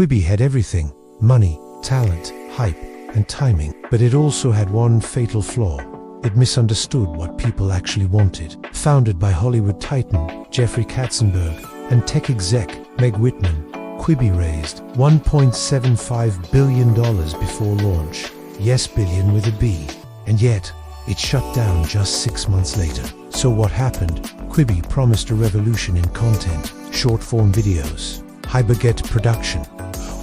Quibi had everything: money, talent, hype, and timing. But it also had one fatal flaw. It misunderstood what people actually wanted. Founded by Hollywood titan Jeffrey Katzenberg and tech exec Meg Whitman, Quibi raised $1.75 billion before launch. Yes, billion with a B. And yet, it shut down just 6 months later. So what happened? Quibi promised a revolution in content, short-form videos, high-budget production,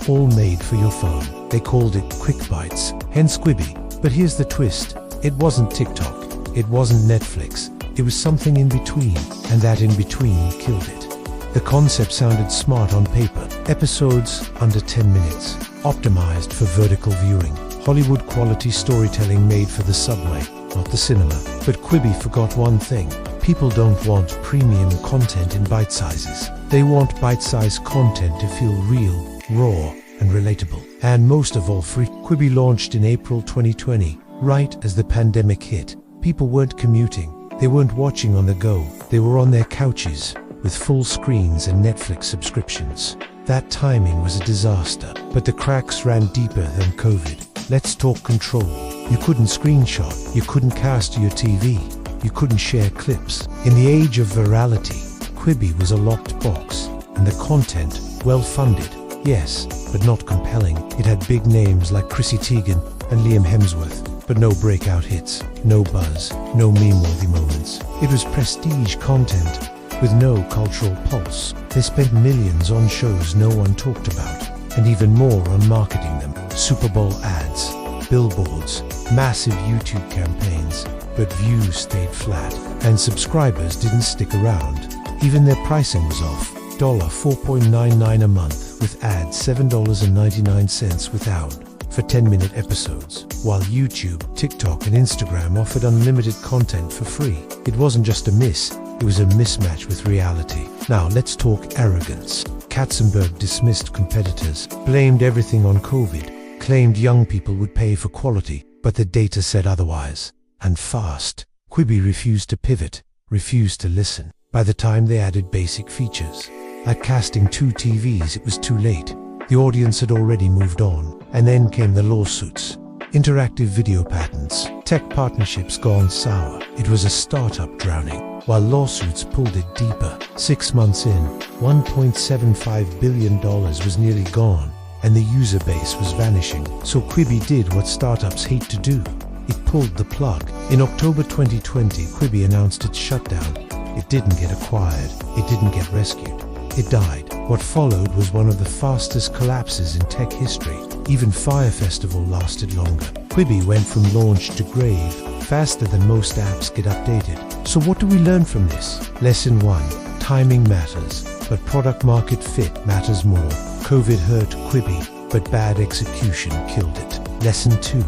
all made for your phone. They called it Quick Bites, hence Quibi. But here's the twist. It wasn't TikTok. It wasn't Netflix. It was something in between, and that in between killed it. The concept sounded smart on paper. Episodes under 10 minutes, optimized for vertical viewing. Hollywood quality storytelling made for the subway, not the cinema. But Quibi forgot one thing. People don't want premium content in bite sizes. They want bite-sized content to feel real, raw, and relatable. And most of all, free. Quibi launched in April 2020, right as the pandemic hit. People weren't commuting. They weren't watching on the go. They were on their couches with full screens and Netflix subscriptions. That timing was a disaster, but the cracks ran deeper than COVID. Let's talk control. You couldn't screenshot. You couldn't cast to your TV. You couldn't share clips. In the age of virality, Quibi was a locked box, and the content, well-funded, yes, but not compelling. It had big names like Chrissy Teigen and Liam Hemsworth, but no breakout hits, no buzz, no meme-worthy moments. It was prestige content with no cultural pulse. They spent millions on shows no one talked about, and even more on marketing them. Super Bowl ads, billboards, massive YouTube campaigns, but views stayed flat, and subscribers didn't stick around. Even their pricing was off. $4.99 a month with ads, $7.99 without, for 10-minute episodes, while YouTube, TikTok, and Instagram offered unlimited content for free. It wasn't just a miss, it was a mismatch with reality. Now let's talk arrogance. Katzenberg dismissed competitors, blamed everything on COVID, claimed young people would pay for quality, but the data said otherwise. And fast. Quibi refused to pivot, refused to listen. By the time they added basic features, like casting 2 TVs, it was too late. The audience had already moved on. And then came the lawsuits, interactive video patents, tech partnerships gone sour. It was a startup drowning, while lawsuits pulled it deeper. 6 months in, $1.75 billion was nearly gone, and the user base was vanishing. So Quibi did what startups hate to do. It pulled the plug. In October 2020, Quibi announced its shutdown. It didn't get acquired. It didn't get rescued. It died. What followed was one of the fastest collapses in tech history. Even Fire Festival lasted longer. Quibi went from launch to grave faster than most apps get updated. So what do we learn from this? Lesson 1. Timing matters, but product market fit matters more. COVID hurt Quibi, but bad execution killed it. Lesson 2.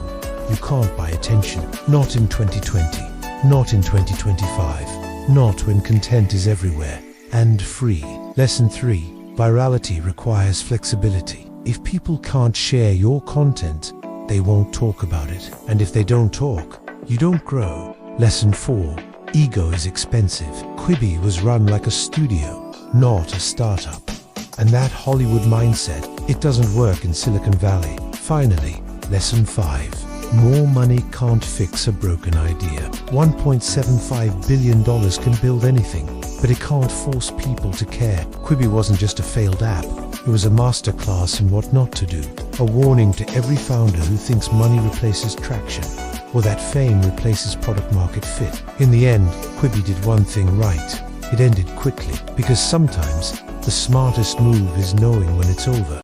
You can't buy attention. Not in 2020. Not in 2025. Not when content is everywhere and free. Lesson 3. Virality requires flexibility. If people can't share your content, they won't talk about it. And if they don't talk, you don't grow. Lesson 4. Ego is expensive. Quibi was run like a studio, not a startup. And that Hollywood mindset, it doesn't work in Silicon Valley. Finally, lesson 5. More money can't fix a broken idea. $1.75 billion can build anything, but it can't force people to care. Quibi wasn't just a failed app. It was a masterclass in what not to do. A warning to every founder who thinks money replaces traction, or that fame replaces product market fit. In the end, Quibi did one thing right. It ended quickly, because sometimes the smartest move is knowing when it's over.